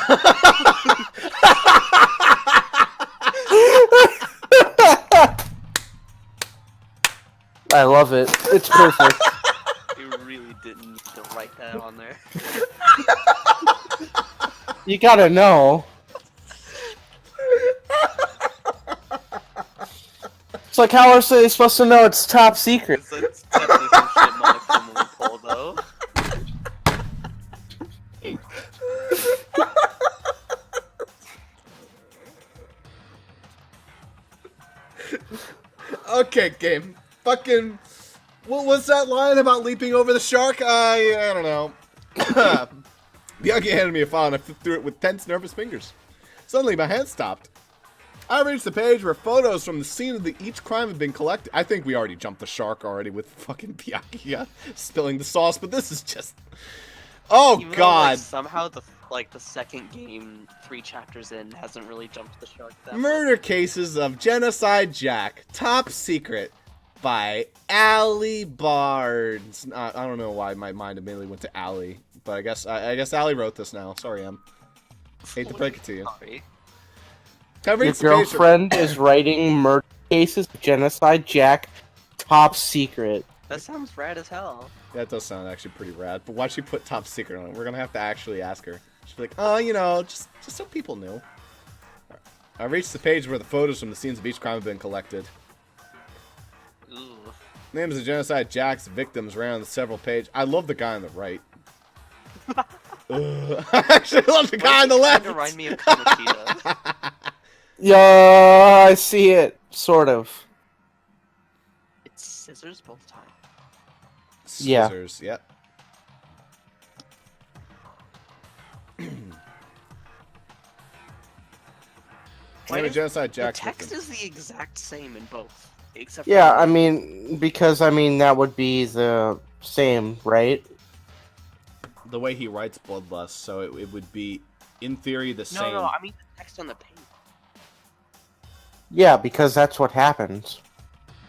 I love it. It's perfect. You really didn't need to write that on there. You gotta know. It's like, how are they supposed to know it's top secret? It's definitely some shit Mike from the loophole, though. Okay, game. Fucking... What was that line about leaping over the shark? I don't know. Byakuya handed me a file and I flipped through it with tense, nervous fingers. Suddenly, my hand stopped. I reached the page where photos from the scene of each crime had been collected. I think we already jumped the shark already with fucking Byakuya spilling the sauce, but this is just... Oh, Even though, God. like, somehow the second game, 3 chapters in, hasn't really jumped the shark that much. Murder Cases of Genocide Jack. Top Secret by Allie Barnes. I don't know why my mind immediately went to Allie, but I guess Allie wrote this now. Sorry, Em. Hate to break it to you. Sorry. Can I read Your some page- girlfriend is writing murder cases, genocide, Jack, top secret. That sounds rad as hell. That does sound actually pretty rad, but why'd she put top secret on it? We're gonna have to actually ask her. She'll be like, oh, you know, just so people knew. I reached the page where the photos from the scenes of each crime have been collected. Ooh. Names of Genocide Jack's victims ran on the several pages. I love the guy on the right. I actually love the guy on the left. Kind of remind me of Kamoshida. Yeah, I see it. Sort of. It's scissors both times. Yeah. Scissors, yep. Why Name of is- Genocide The Jack's text victims. is the exact same in both, except for Yeah, the- I mean, because, that would be the same, right? The way he writes Bloodlust, so it would be, in theory, the No, same. no, I mean the text on the page. Yeah, because that's what happens.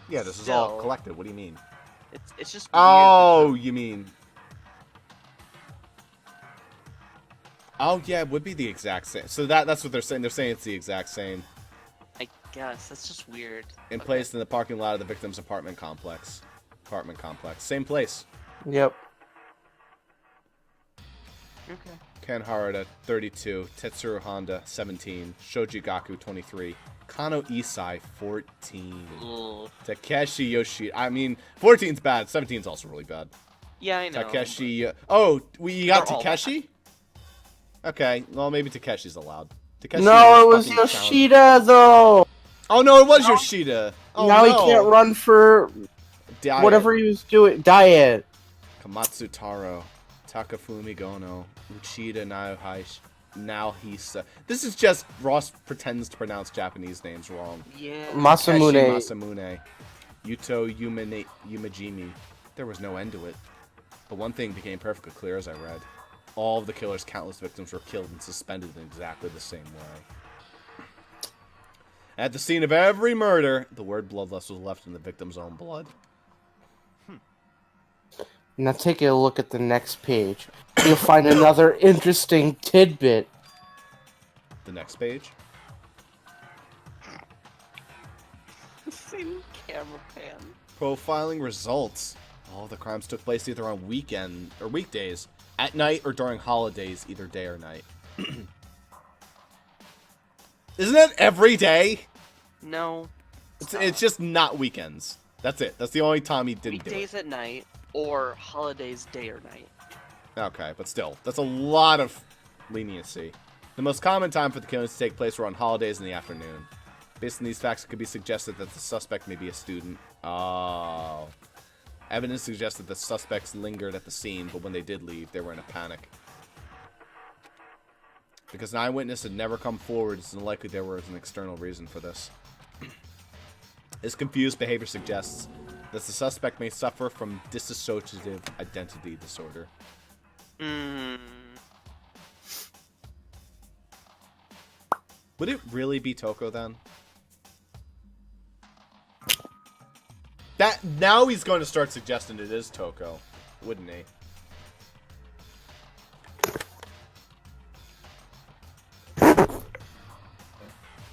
Yeah, this is all Still. collected. What do you mean? It's just Oh, weird you mean... Oh, yeah, it would be the exact same. So that's what they're saying. They're saying it's the exact same. I guess that's just weird. In Okay. place in the parking lot of the victim's apartment complex. Same place. Yep. Okay. Ken Harada, 32. Tetsuro Honda, 17. Shoji Gaku, 23. Kano Isai, 14. Ugh. Takeshi Yoshi. I mean, 14's bad. 17's also really bad. Yeah, I know. Takeshi. Oh, you got They're all Takeshi? Okay, well, maybe Takeshi's allowed. Takeshi No, it was fucking Yoshida, though! Oh, no, it was Yoshida. Oh, now no. he can't run for Diet. whatever he was doing. Diet. Kamatsu Taro. Takafumi Gono. Uchida Naohisa. This is just Ross pretends to pronounce Japanese names wrong. Yeah. Masamune. Takeshi Masamune. Yuto Yumajimi. There was no end to it. But one thing became perfectly clear as I read. All of the killer's countless victims were killed and suspended in exactly the same way. At the scene of every murder, the word bloodlust was left in the victim's own blood. Now take a look at the next page. You'll find another interesting tidbit. The next page. Same camera pan. Profiling results. All the crimes took place either on weekend or weekdays, at night or during holidays, either day or night. Isn't it every day? No. It's just not weekends. That's it. That's the only time he didn't do Weekdays it. at night or holidays day or night. Okay, but still, that's a lot of leniency. The most common time for the killings to take place were on holidays in the afternoon. Based on these facts, it could be suggested that the suspect may be a student. Oh. Evidence suggests that the suspects lingered at the scene, but when they did leave, they were in a panic. Because an eyewitness had never come forward, it's unlikely there was an external reason for this. His confused behavior suggests that the suspect may suffer from dissociative identity disorder. Would it really be Toko then? That now he's going to start suggesting it is Toko, wouldn't he?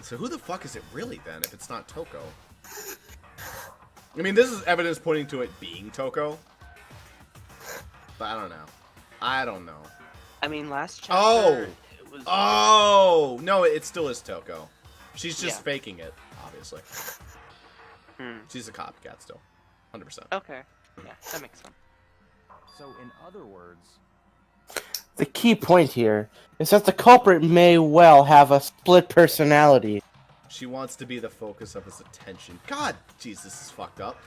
So who the fuck is it really then if it's not Toko? I mean, this is evidence pointing to it being Toko. But I don't know. I don't know. I mean, last chapter. Oh! It was. Oh! No, it still is Toko. She's just Yeah. faking it, obviously. Hmm. She's a copycat still. 100%. Okay. Yeah, that makes sense. So, in other words, The key point here is that the culprit may well have a split personality. She wants to be the focus of his attention. God, Jesus, this is fucked up.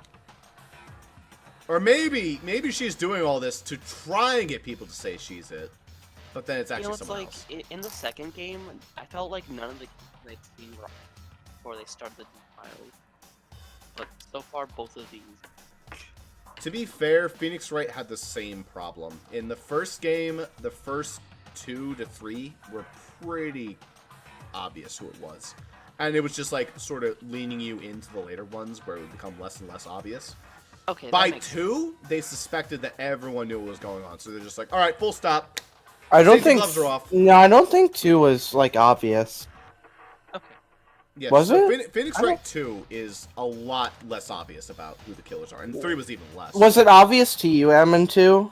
Or maybe she's doing all this to try and get people to say she's it. But then it's actually It's someone like else. in the second game, I felt like none of the they'd seen were before they started the trials. But so far, both of these. To be fair, Phoenix Wright had the same problem. In the first game, the first 2 to 3 were pretty obvious who it was. And it was just like sort of leaning you into the later ones where it would become less and less obvious. Okay. By that makes 2, they suspected that everyone knew what was going on. So they're just like, alright, full stop. I don't Safety think. gloves are off. No, I don't think 2 was like obvious. Okay. Yeah, Was so it? Phoenix I don't- Wright 2 is a lot less obvious about who the killers are. And 3 was even less. Was it obvious to you, Emin, 2?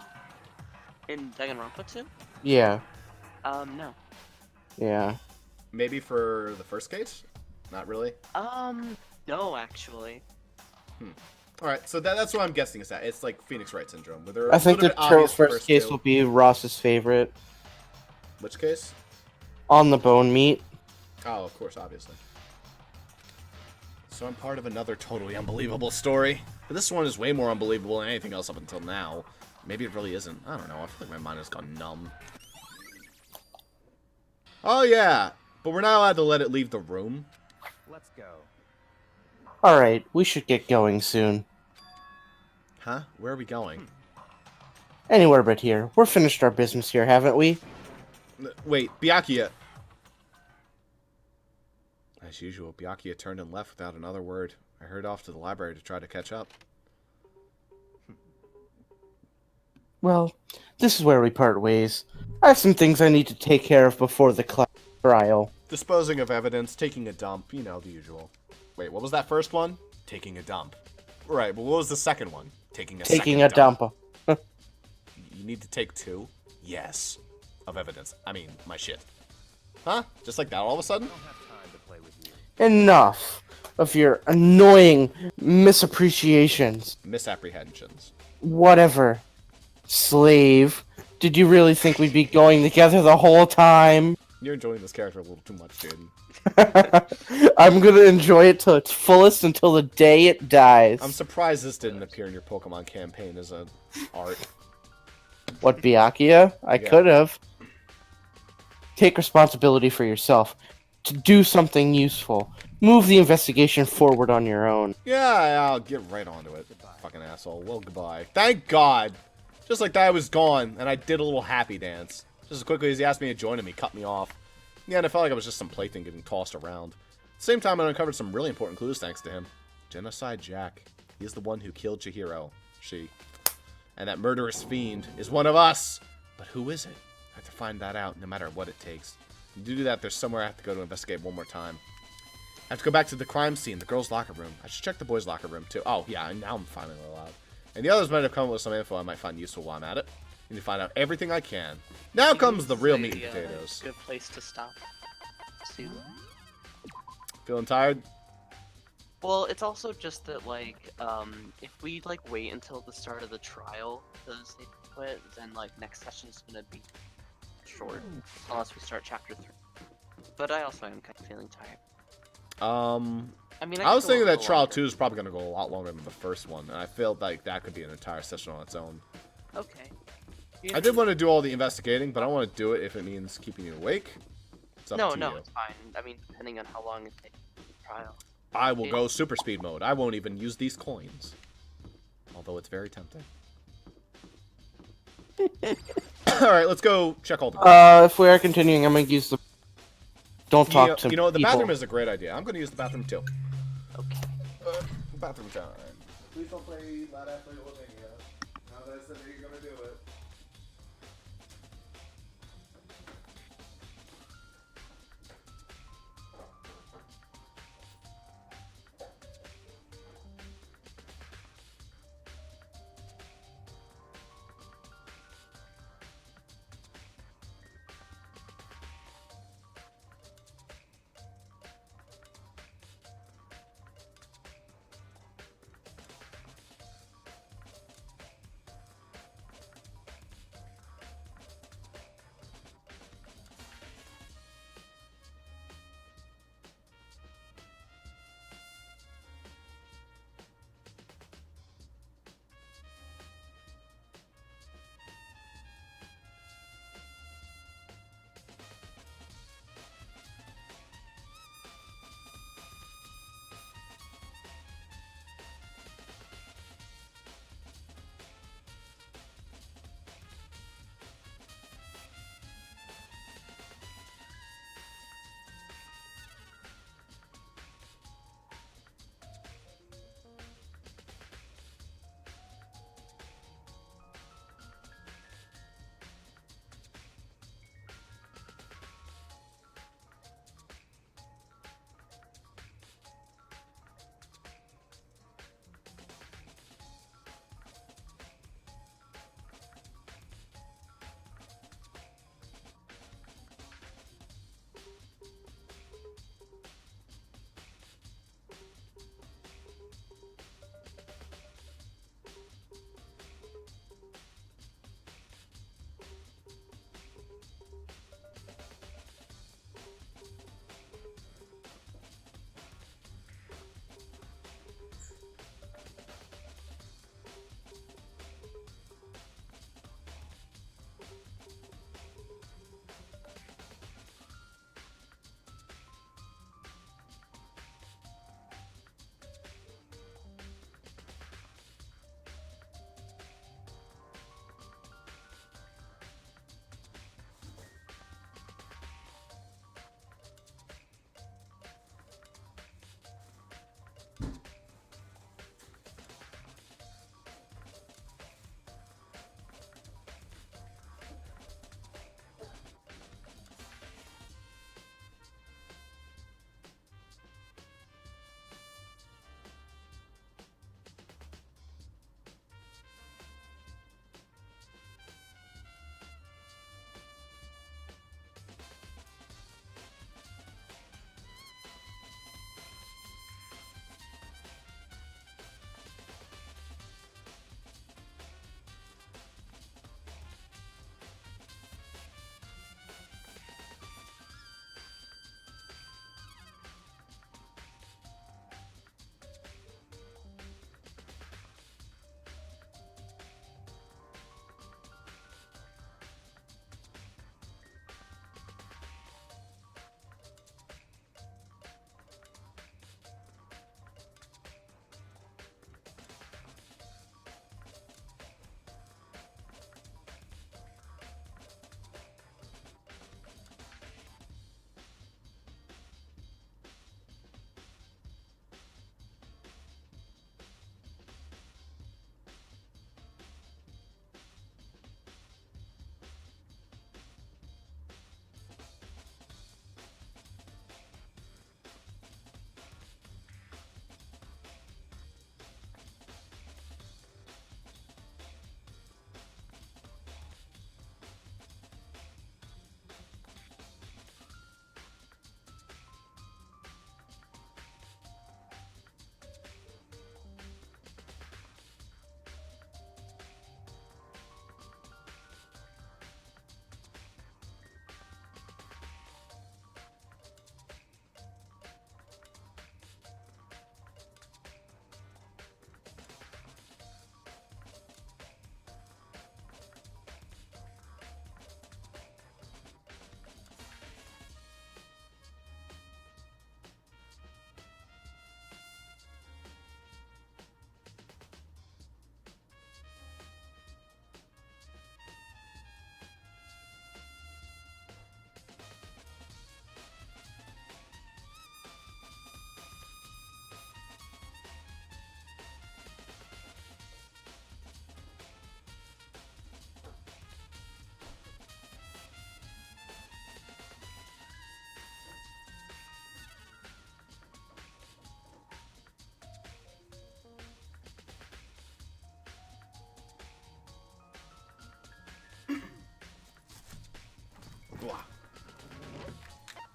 In Danganronpa 2? Yeah. No. Yeah. Maybe for the first case? Not really. No, actually. Alright, so that's what I'm guessing is that. It's like Phoenix Wright syndrome. Where they're I think a the little bit obvious first case two. will be Ross's favorite. Which case? On the bone meat. Oh, of course, obviously. So I'm part of another totally unbelievable story. But this one is way more unbelievable than anything else up until now. Maybe it really isn't. I don't know. I feel like my mind has gone numb. Oh, yeah. But we're not allowed to let it leave the room. let's go. Alright, we should get going soon. Huh? Where are we going? Anywhere but here. We're finished our business here, haven't we? Wait, Byakuya. As usual, Byakuya turned and left without another word. I hurried off to the library to try to catch up. Well, this is where we part ways. I have some things I need to take care of before the trial. Disposing of evidence, taking a dump, you know, the usual. Wait, what was that first one? Taking a dump. Right, well, what was the second one? Taking a Taking second a dump. You need to take 2? Yes. Of evidence. I mean, my shit. Huh? Just like that all of a sudden? I don't have time to play with you. Enough of your annoying misappreciations. Misapprehensions. Whatever. Slave. Did you really think we'd be going together the whole time? You're enjoying this character a little too much, Jaden. I'm gonna enjoy it to its fullest until the day it dies. I'm surprised this didn't appear in your Pokemon campaign as a art. What, Byakuya? I Yeah. could have. Take responsibility for yourself. To do something useful. Move the investigation forward on your own. Yeah, I'll get right onto it. Fucking asshole. Well, goodbye. Thank God! Just like that, I was gone, and I did a little happy dance. Just as quickly as he asked me to join him, he cut me off. Yeah, and I felt like I was just some plaything getting tossed around. At the same time, I uncovered some really important clues thanks to him. Genocide Jack. He is the one who killed Chihiro. She. And that murderous fiend is one of us! But who is it? I have to find that out, no matter what it takes. To do that, there's somewhere I have to go to investigate one more time. I have to go back to the crime scene, the girls' locker room. I should check the boys' locker room, too. Oh, yeah, now I'm finally allowed. And the others might have come up with some info I might find useful while I'm at it. I need to find out everything I can. Now comes the real meat and potatoes. Good place to stop. Soon. Feeling tired? Well, it's also just that, like, if we, like, wait until the start of the trial to say quit, then, like, next session's gonna be short. Unless we start chapter 3. But I also am kind of feeling tired. I mean, I was could go a thinking that little Trial longer. 2 is probably going to go a lot longer than the first one, and I feel like that could be an entire session on its own. Okay. I did want to do all the investigating, but I don't want to do it if it means keeping you awake. It's up No, to no, you. it's fine. I mean, depending on how long it takes the trial. I will go super speed mode. I won't even use these coins. Although it's very tempting. Alright, let's go check all the If we are continuing, I'm gonna use the. Don't talk Yeah, to you know what, the people. bathroom is a great idea. I'm gonna use the bathroom too. Okay. Bathroom time. Please don't play Loud Athlete with me. Now that I said that you're gonna do it.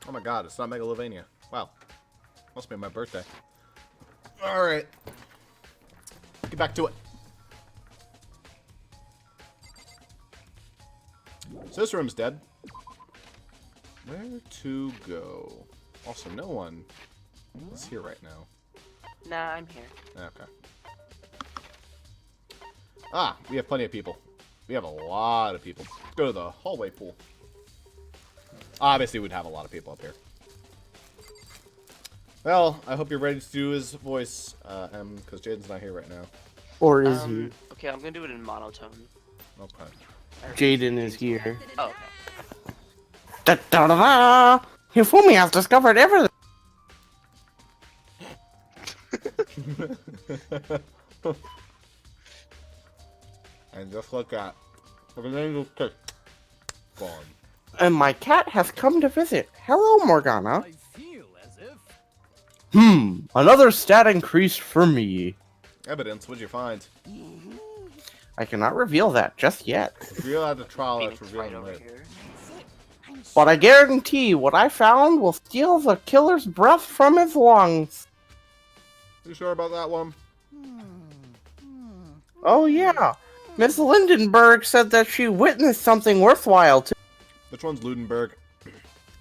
Oh my god, it's not Megalovania. Wow. Must be my birthday. Alright. Get back to it. So this room's dead. Where to go? Also, no one is here right now. Nah, I'm here. Okay. Ah, we have plenty of people. We have a lot of people. Let's go to the hallway pool. Obviously, we'd have a lot of people up here. Well, I hope you're ready to do his voice, M, because Jaden's not here right now. Or is he? Okay, I'm gonna do it in monotone. Okay. Jaden is here. Oh, okay. Da da da da! Hifumi has discovered everything! And just like that, everything is gone. And my cat has come to visit. Hello, Morgana. I feel as if... Another stat increase for me. Evidence, what'd you find? I cannot reveal that just yet. If you're at the trial, that's Phoenix right revealing over later. here. But I guarantee what I found will steal the killer's breath from his lungs. You sure about that one? Oh yeah, Miss Lindenberg said that she witnessed something worthwhile too. Which one's Ludenberg?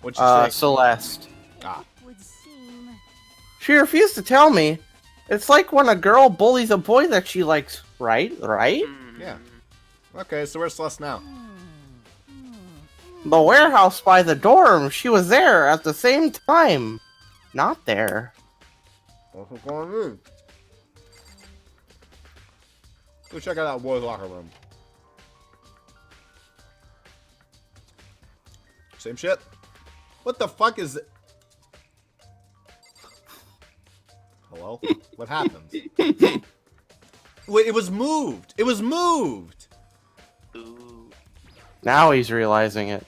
What'd you say? Celeste. Ah, Would seem. She refused to tell me. It's like when a girl bullies a boy that she likes, right? Right? yeah. Okay, so where's Celeste now? The warehouse by the dorm. She was there at the same time. Not there. What's going on? Go check out that boys' locker room. Same shit. What the fuck is it? Hello? What happened? Wait, it was moved! It was moved! Ooh. Now he's realizing it.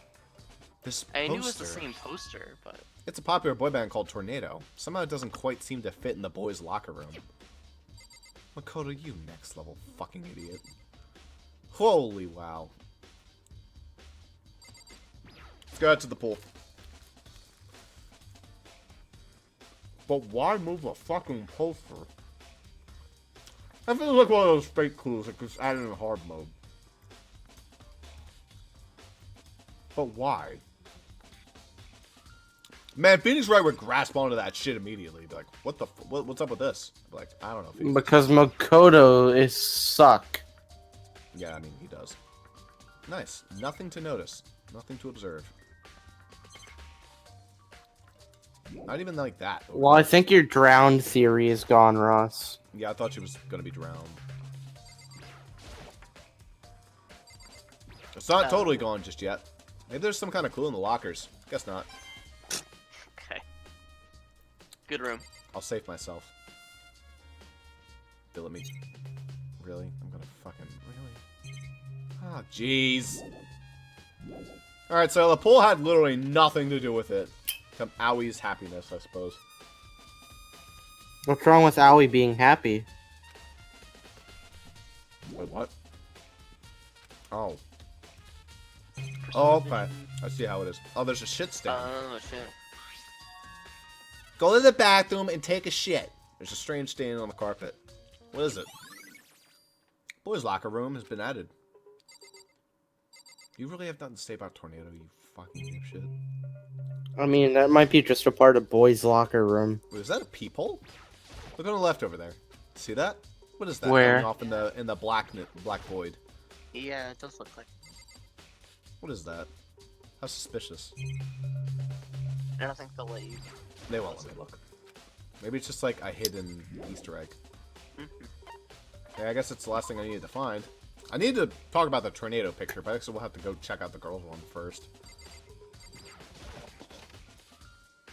This I knew it was poster. the same poster, but It's a popular boy band called Tornado. Somehow it doesn't quite seem to fit in the boys' locker room. Makoto, you next level fucking idiot. Holy wow. Let's go out to the pool. But why move a fucking poster? I feel like one of those fake clues that gets added in hard mode. But why? Man, Phoenix Wright would grasp onto that shit immediately. Be like, what the what's up with this? Be like, I don't know. Phoenix. Because Makoto is suck. Yeah, I mean, he does. Nice. Nothing to notice. Nothing to observe. Not even like that. Well, I think your drowned theory is gone, Ross. Yeah, I thought she was gonna be drowned. It's not totally gone just yet. Maybe there's some kind of clue in the lockers. Guess not. okay. Good room. I'll save myself. Bill me. Really? I'm gonna fucking... Really? Ah, jeez. Alright, so the pool had literally nothing to do with it. Some Awie's happiness, I suppose. What's wrong with Aoi being happy? Wait, what? Oh. Oh, okay. I see how it is. Oh, there's a shit stand. Oh shit. Go to the bathroom and take a shit. There's a strange stain on the carpet. What is it? Boys' locker room has been added. You really have nothing to say about Tornado, you fucking dipshit. I mean, that might be just a part of boys' locker room. Wait, is that a peephole? Look on the left over there. See that? What is that? Where? Hanging off in the black void. Yeah, it does look like. What is that? How suspicious. I don't think they'll let you. They won't let me look. Maybe it's just like a hidden Easter egg. Yeah, I guess it's the last thing I needed to find. I need to talk about the tornado picture, but I guess we'll have to go check out the girls one first.